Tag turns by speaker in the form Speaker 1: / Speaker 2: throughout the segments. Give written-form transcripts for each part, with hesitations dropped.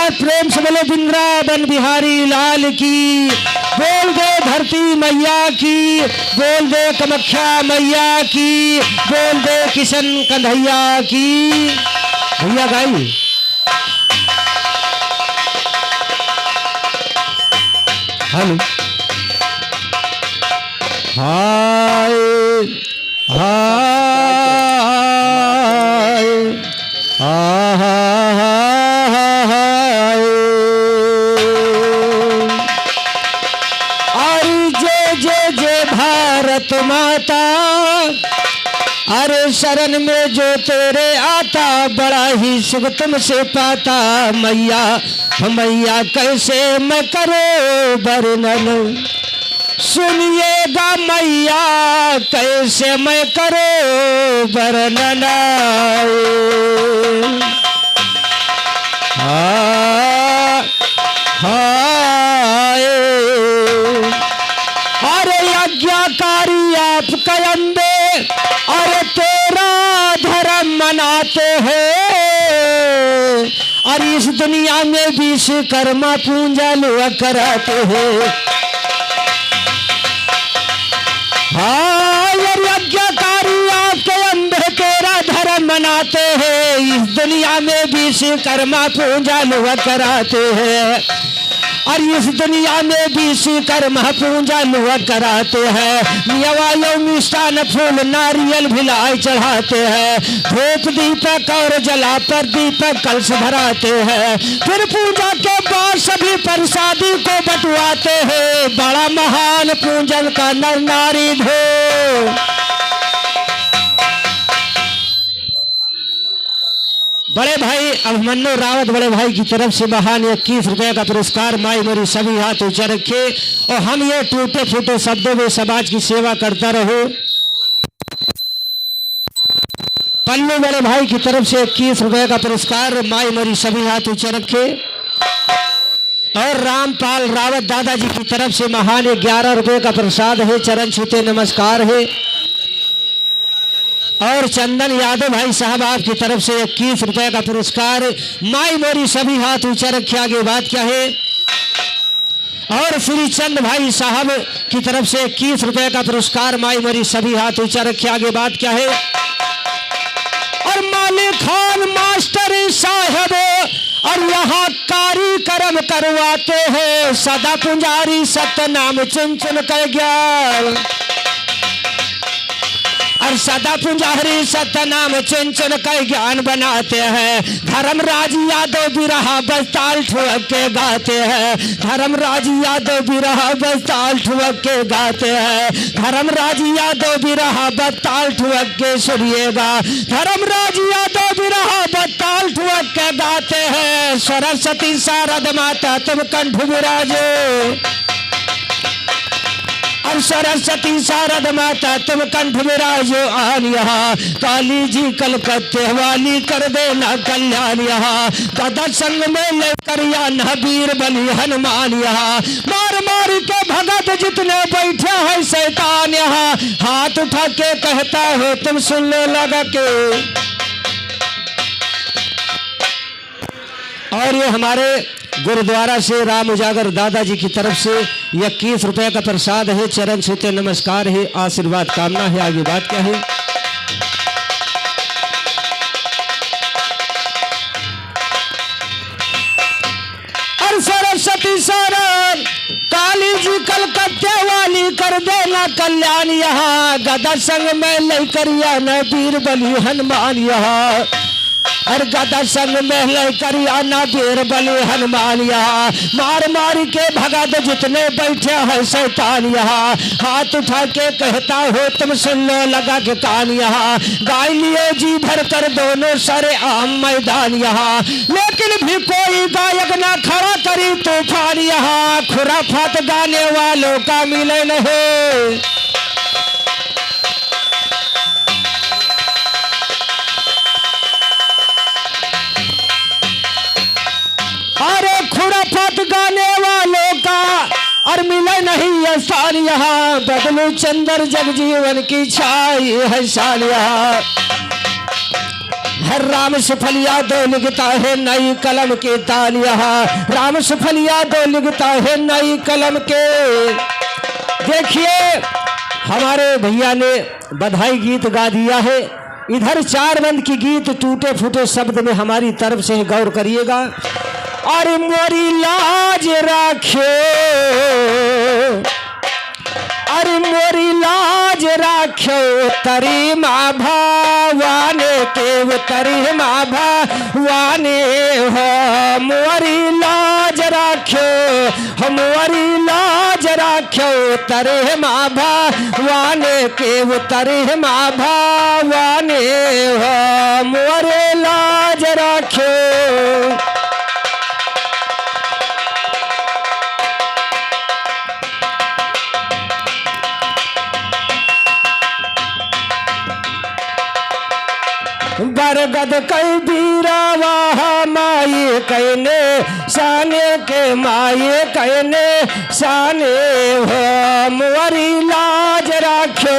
Speaker 1: बात प्रेम से बोले वृंदावन बिहारी लाल की। बोल दे धरती मैया की, बोल दे कामाख्या मैया की, बोल दे किशन कन्हैया की। भैया गाई हेलो। हाय हाय हाय जय भारत माता। अरे शरण में जो तेरे आता बड़ा ही सुख तुमसे पाता। मैया मैया कैसे मैं करो वर्णन, सुनिएगा मैया कैसे मैं करो वर्णन। अरे आज्ञाकारी आप कयंदे, अरे तेरा धर्म मनाते हैं। और इस दुनिया में विश्वकर्मा पूजा लोग कराते हैं। हाँ आज्ञाकारी आपके अंदर तेरा धर्म मनाते हैं। इस दुनिया में विश्वकर्मा पूजा लोग कराते हैं। और इस दुनिया में विश्वकर्मा पूजा लोग कराते हैं। मेवा मिष्ठान फूल नारियल भिलाई चढ़ाते हैं। धूप दीपक और जला पर दीपक कलश धराते हैं। फिर पूजा के बाद सभी प्रसादी को बंटवाते हैं। बड़ा महान पूजन का नर नारी धो। बड़े भाई अभिमन्यु रावत बड़े भाई की तरफ से महान 21 रुपए का पुरस्कार। माई मेरी सभी हाथ ऊंचा रखे और हम ये टूटे फूटे शब्दों में समाज की सेवा करता रहो। पन्नू बड़े भाई की तरफ से 21 रुपए का पुरस्कार। माई मेरी सभी हाथ ऊंचा रखे। और रामपाल रावत दादाजी की तरफ से महान 11 रुपए का प्रसाद है। चरण छूते नमस्कार है। और चंदन यादव भाई साहब आपकी तरफ से 21 रुपए का पुरस्कार। माई मोरी सभी हाथ ऊंचा रखे। आगे बात क्या है। और श्री चंद भाई साहब की तरफ से 21 रुपए का पुरस्कार। माई मोरी सभी हाथ ऊंचा रखे। आगे बात क्या है। और मालिक खान मास्टर साहब और यहाँ कार्यक्रम करवाते हैं। सदा पुजारी सतनाम चुन चुन कर ज्ञान। और सदा पुजारी सतनाम चुन चुन कर ज्ञान बनाते हैं। धर्मराज यादव बिरहा बस्ताल ठुक के गाते हैं। धर्मराज यादव बिरहा बस्ताल ठुक के गाते हैं। धर्मराज यादव बिरहा बस्ताल ठुक के सुनिएगा। धर्मराज यादव बिरहा बस्ताल ठुक के गाते हैं। सरस्वती शारद माता तुम कंठ विराजो। और सरस्वती शारद माता तुम कंठ विराजो। आन यहाँ काली जी कलकत्ते वाली कर देना कल्याण। यहाँ गदा संग में लेकर या न वीर बली हनुमान। यहाँ मार मार के भगत जितने बैठे हैं शैतान। यहाँ हाथ उठा के कहता हो तुम सुनने लगा के। और ये हमारे गुरुद्वारा से राम उजागर दादाजी की तरफ से 21 रुपए का प्रसाद है। चरण छूते नमस्कार है। आशीर्वाद कामना है। आगे बात क्या है। और सरस्वती शरण काली जी कलकत्ते वाली कर देना कल्याण। यहाँ गदा संग में लेकर या न वीर बली हनुमान। यहाँ और गदा संग में लेकर आना वीर बली हनुमान। यहाँ मार मार के भगत जितने बैठे हैं शैतान। यहाँ हाथ उठा के कहता हो तुम सुन लो लगा के कान। यहाँ गाय लिए जी भर कर दोनों सरे आम मैदान। यहाँ लेकिन भी कोई गायक ना खड़ा करी तूफान। यहाँ खुराफात गाने वालों का मिले नहीं। खुराफात गाने वालों का और मिले नहीं स्थान। यहाँ बदलू चंद्र जगजीवन की छाई है शान। यहाँ हर राम सफलिया दो लिखता है नई कलम के तालिया, राम सफलिया दो लिखता है नई कलम के। देखिए हमारे भैया ने बधाई गीत गा दिया है। इधर चार बंद की गीत टूटे फूटे शब्द में हमारी तरफ से गौर करिएगा। और मोरी लाज राखे, अरे मोरी लाज राखो तरी माँ भवाने के, तरी माँ भवाने हो। मोरी लाज राखो, मोरी लाज राखो तरे माँ भवाने के, तरे माँ भवाने हो। मोरे लाज राखो। बरगद कई बीरावा माई कहने साने के, माई कहने साने हो। मोरी लाज राखो,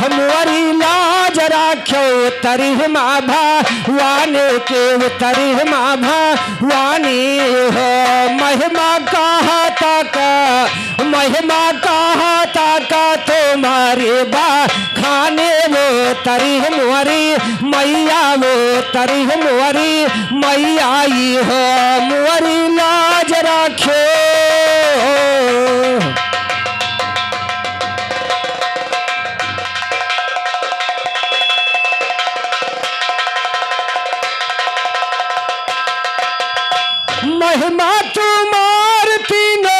Speaker 1: मोरी लाज राखो तरी माँ भवाने के, तरी माँ भवानी हो। महिमा कहा ताका, महिमा कहा ताका तुम्हारे बा खाने वो तरी मोरी मैया, वो तरी मोरी मैया आई हो। मोरी लाज राखे। महिमा तुम्हार तीनों,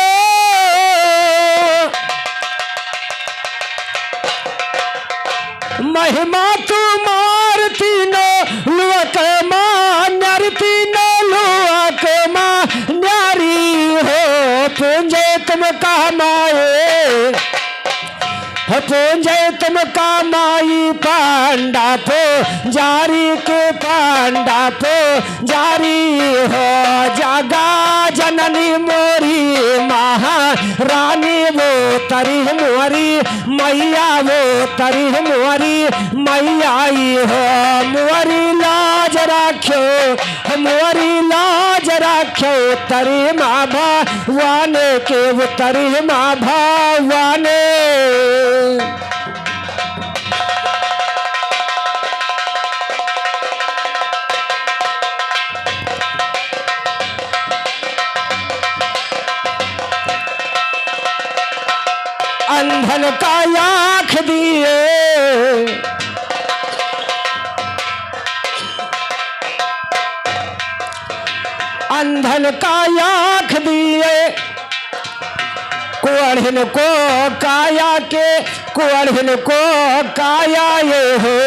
Speaker 1: महिमा तुम्हार तीनों लोक मां न्यारी, तीनों लोक मां न्यारी हो। पूंजे तुम कमाए, पूंजे तुम कमाई पांडा पो जारी के, पांडा पो जारी हो। जागा जननी मोरी महारानी, वो तरी मोरी मैया, वो तरी मोरी मैया आई हो। मोरी लाज राखो, मोरी लाज राखो तरी माँ भवाने के, वो तरी माँ भवाने। अंधन का आँख दिए, अंधन का आँख दिए, कुअढ़िन को काया के, कुअढ़िन को काया ये हो।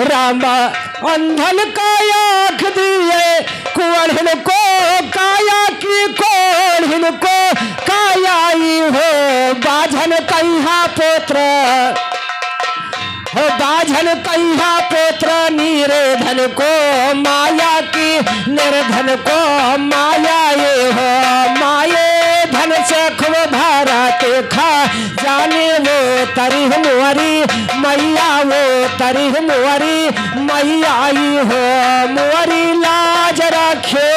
Speaker 1: रामा अंधन का आँख दिए, कुअढ़िन को काया की, कुअढ़िन को काया ही हो। बाझन कहिया पुत्र, हो बाझन कहिया पुत्र, निर्धन को माया की, निर्धन को माया ये हो। माये धन से खूब भारत खा जाने, वो तरी मोरी मैया, वो तरी मोरी मैया आई हो। मोरी लाज रखे।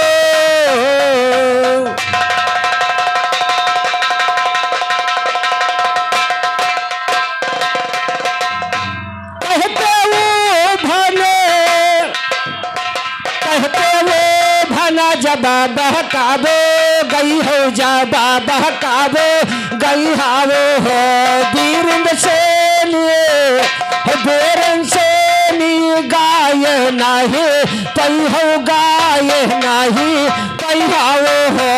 Speaker 1: जबा बहकावो गई हो, जबा बहकावो गई हावो हो। बीरन से लिए बेरन से नी गाय नहीं, पई हो गाय नहीं पई हावो हो।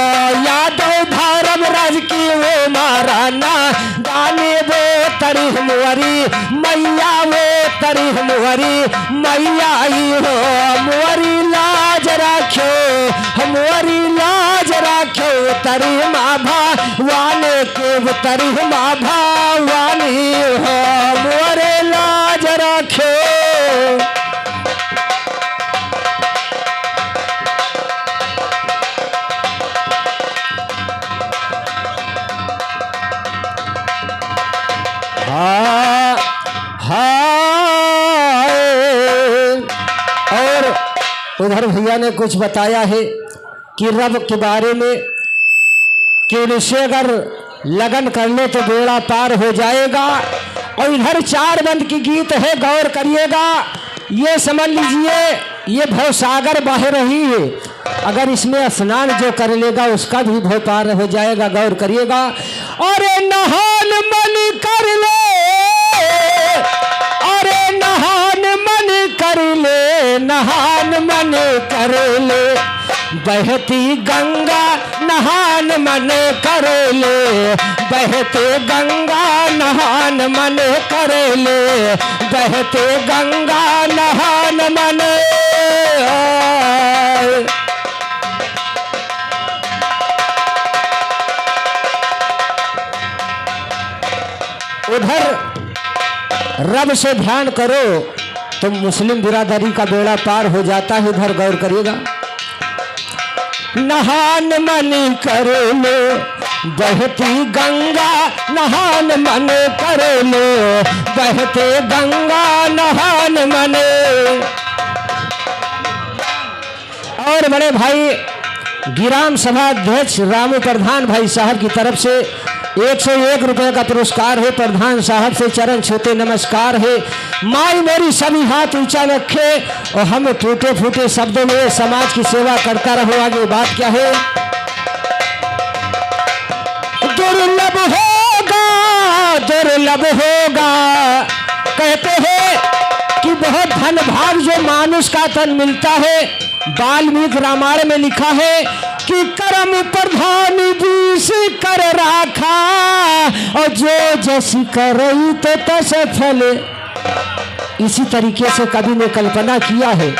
Speaker 1: यादव धर्म राज की वो महाराना गाने, वो तरी मोरी मैया, वो तरी मोरी मैया आई हो। मोरी लाज राखो, मोरी लाज राखो तरी माँ भवाने के, तरी माँ भवानी हो। मोरे लाज राखो। हाँ हाँ उधर भैया ने कुछ बताया है कि रब के बारे में कि उनसे अगर लगन कर ले तो बेड़ा पार हो जाएगा। और इधर चार बंद की गीत है, गौर करिएगा। ये समझ लीजिए ये भवसागर बह रही है, अगर इसमें स्नान जो कर लेगा उसका भी भव पार हो जाएगा। गौर करिएगा। अरे नहान मन कर ले, अरे नहान मन कर ले, नहान मन कर ले, बहती गंगा नहान मन कर ले, बहते गंगा नहान मन कर ले, बहते गंगा नहान मन। उधर रब से ध्यान करो तो मुस्लिम बिरादरी का बेड़ा पार हो जाता है। इधर गौर करिएगा। नहान मन कर लो, बहती गंगा नहान मन कर लो, बहते गंगा नहान मन। और बड़े भाई ग्राम सभा अध्यक्ष रामू प्रधान भाई साहब की तरफ से 101 रुपए का पुरस्कार है। प्रधान साहब से चरण छूते नमस्कार है। माई मेरी सभी हाथ ऊंचा रखे और हम टूटे फूटे शब्दों में समाज की सेवा करता रहो। आगे बात क्या है? दुर्लभ होगा, दुर्लभ होगा, कहते हैं कि बहुत धन भाग जो मानुष का तन मिलता है। वाल्मीकि रामायण में लिखा है कि कर्म प्रधान बीस कर राखा और जो जस करई तो तस फल। इसी तरीके से कवि ने कल्पना किया है।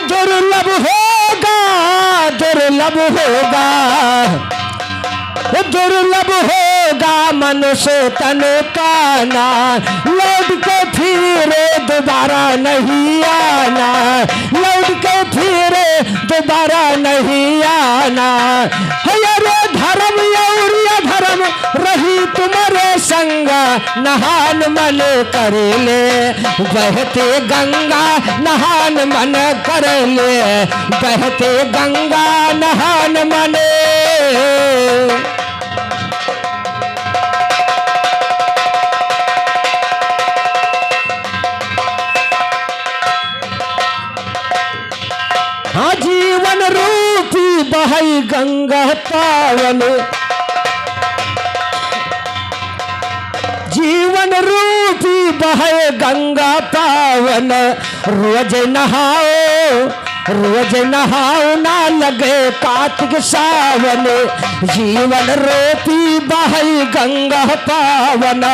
Speaker 1: दुर्लभ होगा, दुर्लभ होगा, दुर्लभ होगा मनुष्य तन पाना, लौट के फिरे दोबारा नहीं आना, लौट के फिरे दोबारा नहीं आना। हरे धर्म और अधर्म रही तुम्हारे संग, नहान मन कर ले, बहते गंगा नहान मन कर ले, बहते गंगा नहान मन। हाँ जीवन रूपी बहई गंगा पावन, जीवन रूपी बहे गंगा पावन। रोज नहाओ, रोज नहाओ ना लगे कार्तिक सावन, जीवन रूपी बहे गंगा पावन।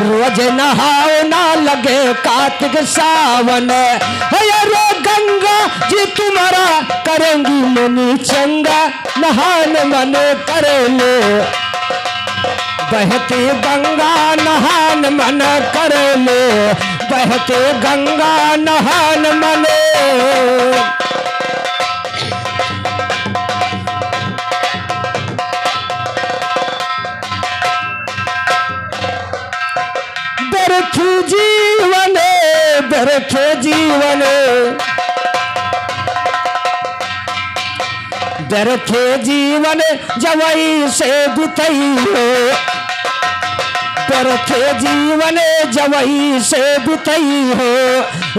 Speaker 1: रोज नहाओ ना लगे कार्तिक सावन। अरे गंगा जी तुम्हारा करेंगी मुनि चंगा, नहान मन कर ले, बहते गंगा नहान मन कर ले, बहते गंगा नहान मन। व्यर्थ जीवन, व्यर्थ जीवन, व्यर्थ जीवन जवई से बितई हो, व्यर्थ जीवन जवई से बितई हो।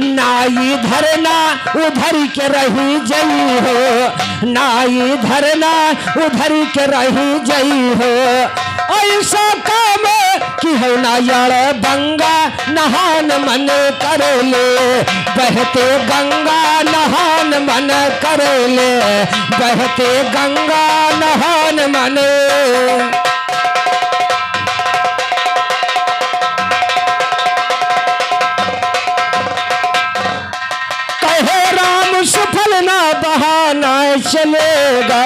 Speaker 1: नाई धरना उधर के रही जई हो, नाई धरना उधर के रही जई हो। ऐसा काम कि है ना यार बंगा नहान मन कर ले, बहते गंगा नहान मन कर ले, बहते गंगा नहान मन। कहे राम सफल ना बहाना चलेगा,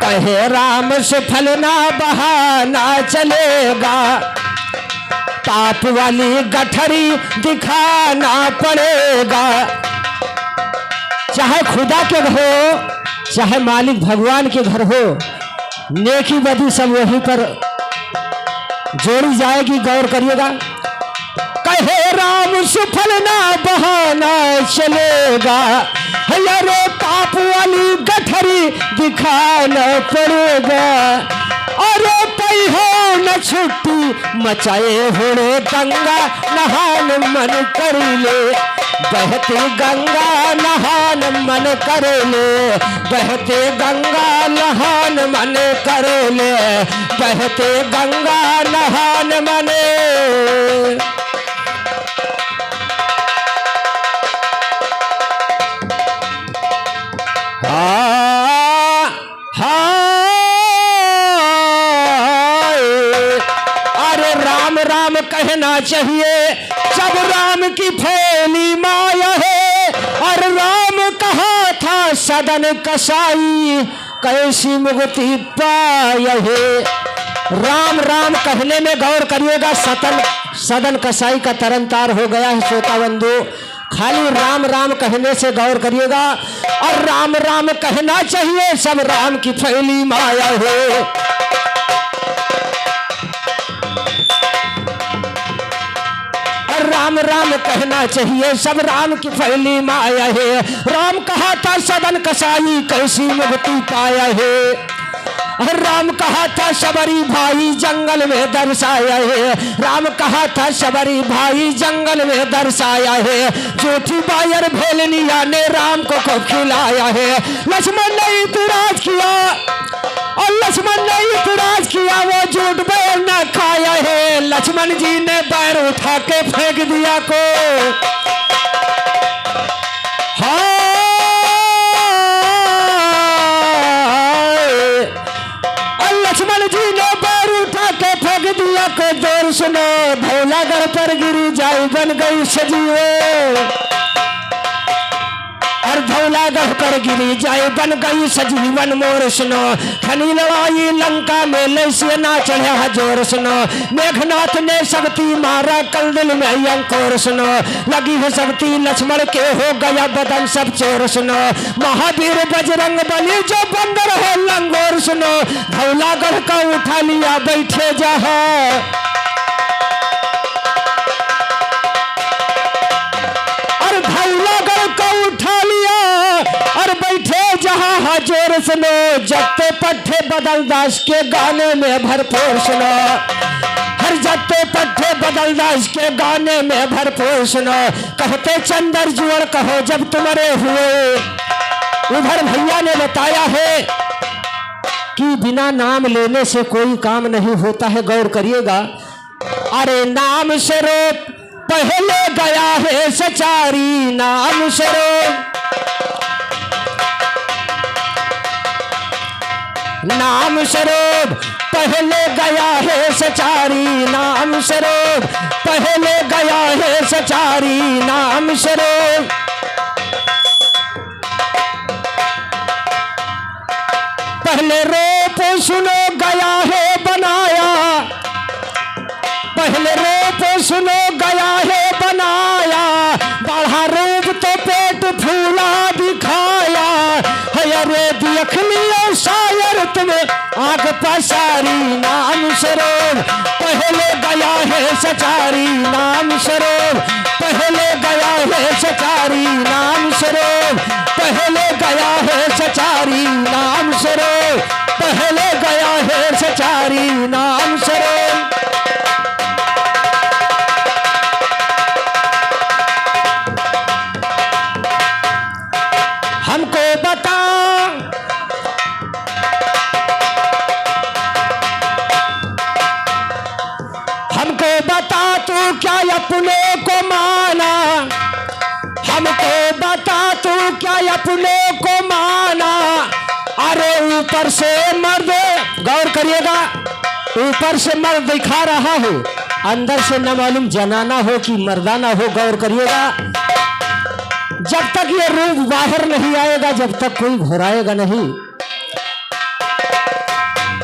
Speaker 1: कहे राम से फल ना बहाना चलेगा। पाप वाली गठरी दिखाना पड़ेगा। चाहे खुदा के घर हो, चाहे मालिक भगवान के घर हो, नेकी बदी सब वहीं पर जोड़ी जाएगी। गौर करिएगा। कहे राम सुफल ना बहाना चलेगा, अरे पाप वाली गठरी दिखाना पड़ेगा। अरे पई हो न छुट्टी मचाए होड़े गंगा नहान मन कर ले, बहती गंगा नहान मन कर ले, बहते गंगा नहान मन कर ले, बहते गंगा नहान मन। अरे राम राम कहना चाहिए जब राम की फैली माया है। और राम कहा था सदन कसाई कैसी मुक्ति पाया है। राम राम कहने में गौर करिएगा, सदन कसाई का तरनतार हो गया है श्रोता बंधु। खाली राम राम कहने से गौर करिएगा। और राम राम कहना चाहिए सब राम की फैली माया है। और राम राम कहना चाहिए सब राम की फैली माया है। राम कहा था सदन कसाई कैसी मुक्ति पाया है। राम कहा था शबरी भाई जंगल में दर्शाया है। राम कहा था शबरी भाई जंगल में दर्शाया है। जोठी बायर भेलनिया ने राम को खिलाया है। लक्ष्मण ने इतराज किया और लक्ष्मण ने इतराज किया, वो झूठ बैर न खाया है। लक्ष्मण जी ने बैर उठा के फेंक दिया को। लक्ष्मण जी ने बैर उठा के फेंक दिया को। जोर सुनो धौलागढ़ पर गिरी जाई बन गई सजीवे। और धौलागढ़ पर गिरी जाए बन गई सजीवन मोर सुनो। खनी लड़ाई लंका में लैसे ना चढ़ा जोर सुनो। मेघनाथ ने शक्ति मारा कल दिल में अंकुर सुनो। लगी है शक्ति लक्ष्मण के हो गया बदन सब चोर सुनो। महावीर बजरंग बली जो बंदर है लंगोर सुनो। धौलागढ़ का उठा लिया बैठे जहाँ। और धौलागढ़ का उठा लिया और बैठे जहाँ हजोर सुनो। जत्ते पट्टे बदल दास के गाने में भरपूर सुनो। हर जत्ते पट्टे बदल दास के गाने में भरपूर सुनो। कहते चंदर जुअर कहो जब तुम्हारे हुए। उधर भैया ने बताया है कि बिना नाम लेने से कोई काम नहीं होता है। गौर करिएगा। अरे नाम से रोक पहले गया है सचारी, नाम से रोक नाम स्वरूप पहले गया है सचारी। नाम स्वरूप पहले गया है सचारी। नाम स्वरूप पहले रूप सुनो गया है बनाया। पहले रूप सुनो गया है बनाया। बढ़ा रूप तो पेट फूला दिखाया है। अरे देख लियो शायर तुम आग पसारी। नाम स्वरूप पहले गया है सचारी। नाम स्वरूप पहले गया है सचारी। नाम स्वरूप पहले गया है सचारी। नाम स्वरूप पहले गया है सचारी। नाम स्वरूप हमको बता तू क्या अपने को माना। हमको बता तू क्या अपने को माना। अरे ऊपर से मर्द, गौर करिएगा, ऊपर से मर्द दिखा रहा हो, अंदर से न मालूम जनाना हो कि मर्दाना हो। गौर करिएगा। जब तक ये रूप बाहर नहीं आएगा, जब तक कोई घुराएगा नहीं।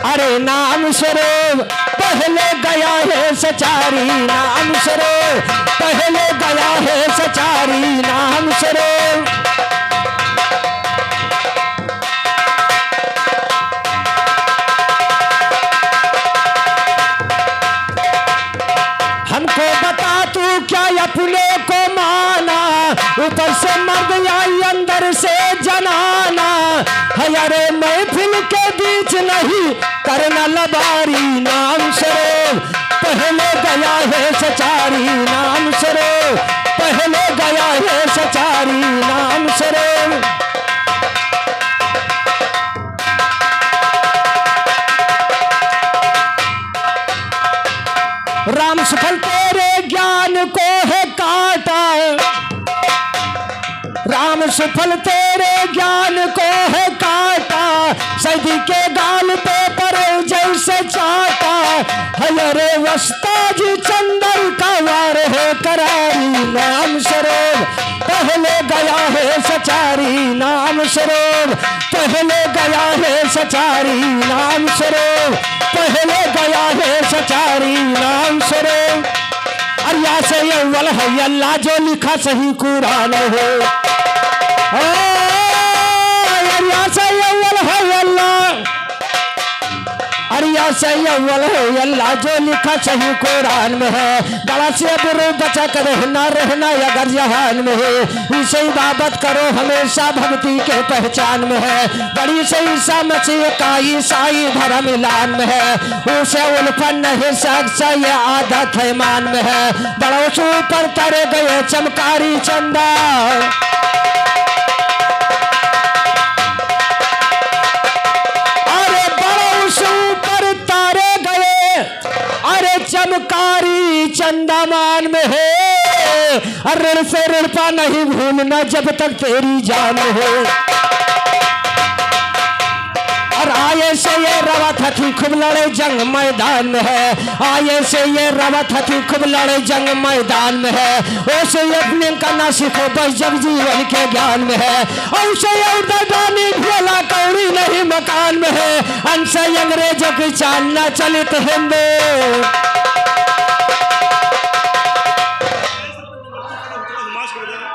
Speaker 1: अरे नाम स्वरूप पहले गया है सचारी। नाम स्वरूप पहले गया है सचारी। नाम स्वरूप हमको बता तू क्या अपने ऊपर से मर्द आई अंदर से जनाना है। अरे महफिल के बीच नहीं करना लबारी, नाम सरोव पहले गया है सचारी, नाम सरोव पहले गया है सचारी, नाम सरोव। राम सफल तेरे ज्ञान को है काटा, राम सफल तेरे ज्ञान को है काटा, सदी के गाल पे पर जैसे चाटा है। अरे वस्ताज चंदन का वार है करारी, नाम सरोव पहले गया है सचारी, नाम सरोव पहले गया है सचारी, नाम सरोव पहले गया है सचारी, नाम सरोव। अल्लाह से अव्वल है अल्लाह जो लिखा सही कुरान हो, अल्लाह से अव्वल है अल्लाह, अल्लाह से अव्वल है अल्लाह जो लिखा सही कुरान में है। बड़ा से बुरे बचा कर रहना रहना अगर जहान में है, इसे इबादत करो हमेशा भक्ति के पहचान में है। बड़ी से ईसा मसीह का ईसाई धर्म ऐलान में है, उसे उल्फन नहीं सकता ये आदत है मान में है। बड़ों से ऊपर तरे गए चमकारी चंदा, चमकारी चंदामान में है। ऋण से ऋण पा नहीं भूलना जब तक तेरी जान हो। और आये से ये रवत हथी खूब लड़े जंग मैदान में है, आये से ये रवत हथी खूब लड़े जंग मैदान में है। उसे अपने का ना सीखो बस जग जीवन के ज्ञान में है। उसे उदानी भोला कौड़ी नहीं मकान में है, अंश अंग्रेजों की चाल न चलित हिंदू।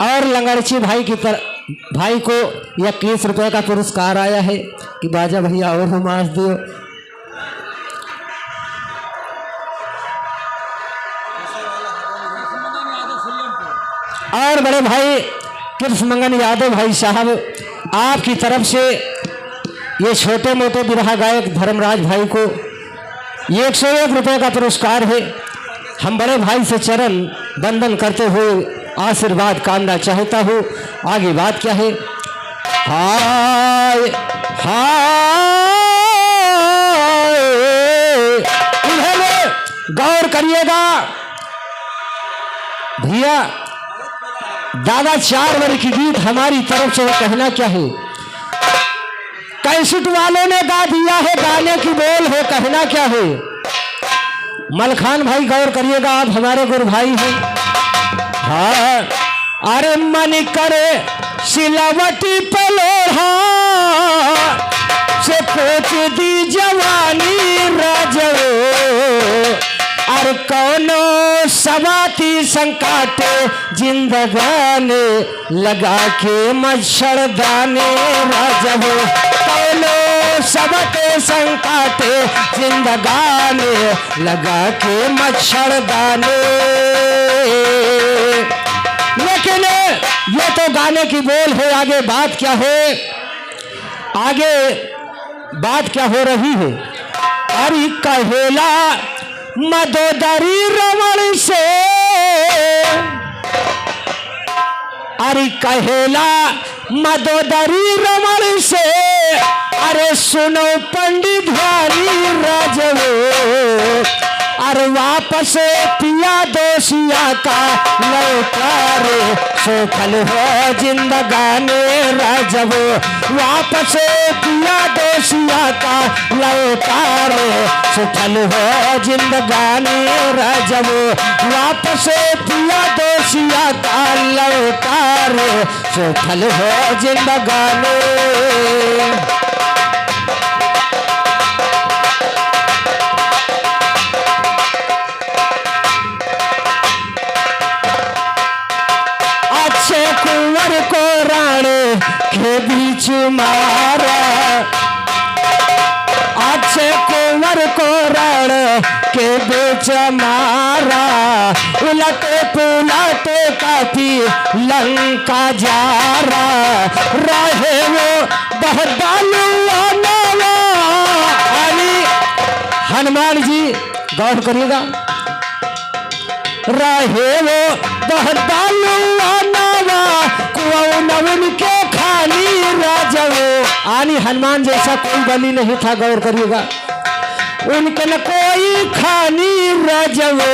Speaker 1: और लंगड़ची भाई की भाई को 21 रुपए का पुरस्कार आया है कि बाजा भैया और हुमास दियो। और बड़े भाई कृष्ण मंगन यादव भाई साहब आपकी तरफ से ये छोटे मोटे बिरहा गायक धर्मराज भाई को 101 रुपए का पुरस्कार है। हम बड़े भाई से चरण बंदन करते हुए आशीर्वाद कामना चाहता हूँ। आगे बात क्या है? हाय हाय इन्हें गौर करिएगा भैया, दादा 4 वर्ष की गीत हमारी तरफ से कहना क्या है? कैसेट वालों ने गा दिया है, गाने की बोल है, कहना क्या है? मलखान भाई गौर करिएगा, आप हमारे गुरु भाई हैं। हाँ, अरे मन करे सिलावटी पे लोहा से पोछ दी जवानी राजो, और कौनो सवाती संकाटे जिंदगाने लगा के मच्छरदाने राजो, कौनो सबके संकाटे जिंदगाने लगा के मच्छरदाने। लेकिन ये तो गाने की बोल है, आगे बात क्या है? आगे बात क्या हो रही है? अरे कहेला मदोदरी रमण से, अरे कहेला मदोदरी रमण से, अरे सुनो पंडित भारी राजवो, अरे वापस पिया दोषिया का लौटारे सोखल हो जिंदगाने राजवो, वापस पिया दोषिया का लौटारे सोखल हो जिंदगाने राजवो, वापस पिया दोषिया का लौटारे सोखल हो जिंदगाने। कुंवर को राणे के बीच मारा, अच्छे कुंवर को राणे पकड़ के बेच मारा, उलटे पुलटे काफी लंका जा रहा, रहे वो बहदालुआ नवा। हनुमान जी गौर करिएगा, रहे वो बहदालुआ नवा, कुआं के खाली राजवो। आनी हनुमान जैसा कोई बलि नहीं था, गौर करिएगा। उनके न कोई खानी राजवो,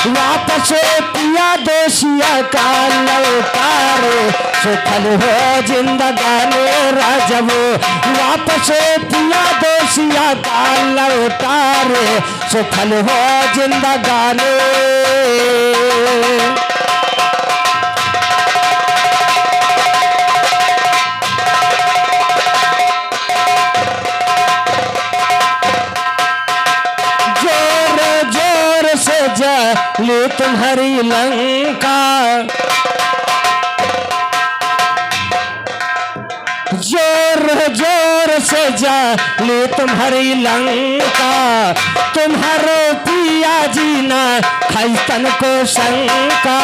Speaker 1: वापस पिया दोषिया का लौटारे, सुफल हो जिंदगानी राजवो। वापस पिया दोषिया का लौटारे, सुफल हो जिंदगानी। ले तुम्हारी लंका, जोर जोर से जा ले तुम्हारी लंका, तुम्हारो पिया जीना खाई तन को शंका,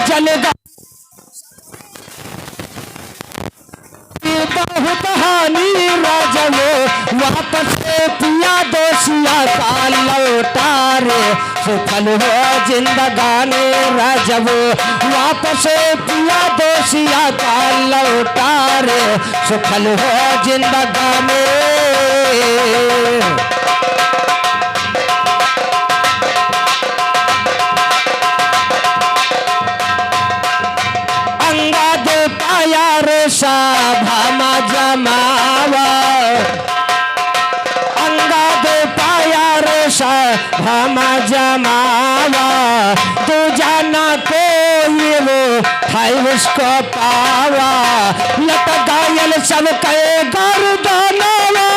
Speaker 1: जलेगा बहुत हानि राजवो। वापस पिया दोषिया का लौटारे, सुफल हो जिंदगानी राजवो। वापस पिया दोषिया का लौटारे, सुफल हो जिंदगानी। भामा जमावा, अंगद पाया रेशा भामा जमावा, तू जाना को ये वो थाई उसको पावा, लट गायल सब कहे गर्दनवा।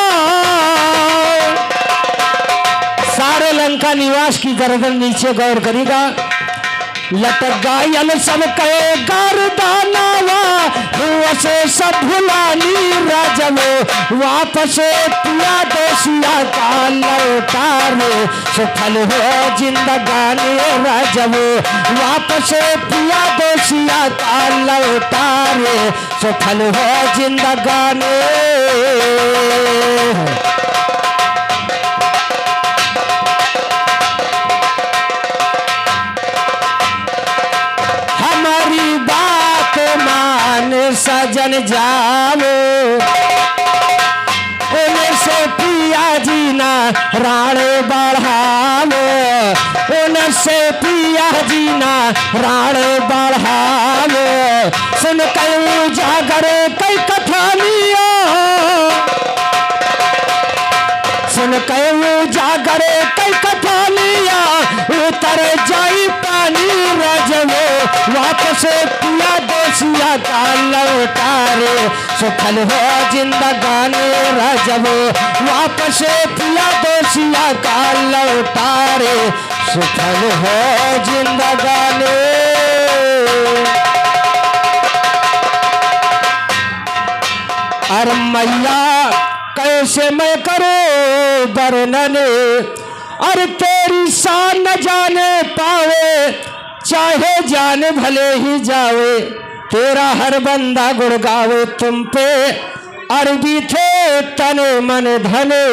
Speaker 1: सारे लंका निवास की गर्दन नीचे गौर करेगा, लटक गायल सब कहे गर्दनवा, से सब भुलानी राजवो। वापस पिया दोषिया का लौटारे, सुफल हो जिंदगानी राजवो। वापस पिया दोषिया का लौटारे, सुफल हो जिंदगानी। सजन जावो, उन्हें से पिया जीना राणे बढ़ावो, उन्हें से पिया जीना राणे बढ़ावो। सुन कई जागर कई कथानिया, सुन कई जागर कई कथानिया, उतर जाई पानी राजवो। वापस पिया दोषिया का लौटारे, सुफल हो जिंदगानी राजवो। वापस पिया दोषिया का लौटारे, सुफल हो जिंदगानी। अरे मैया कैसे मैं करूं वर्णन, अरे तेरी शान न जाने पावे, चाहे जान भले ही जावे। तेरा हर बंदा गुण गावे, तुम पे अरबी थे तन मन धने।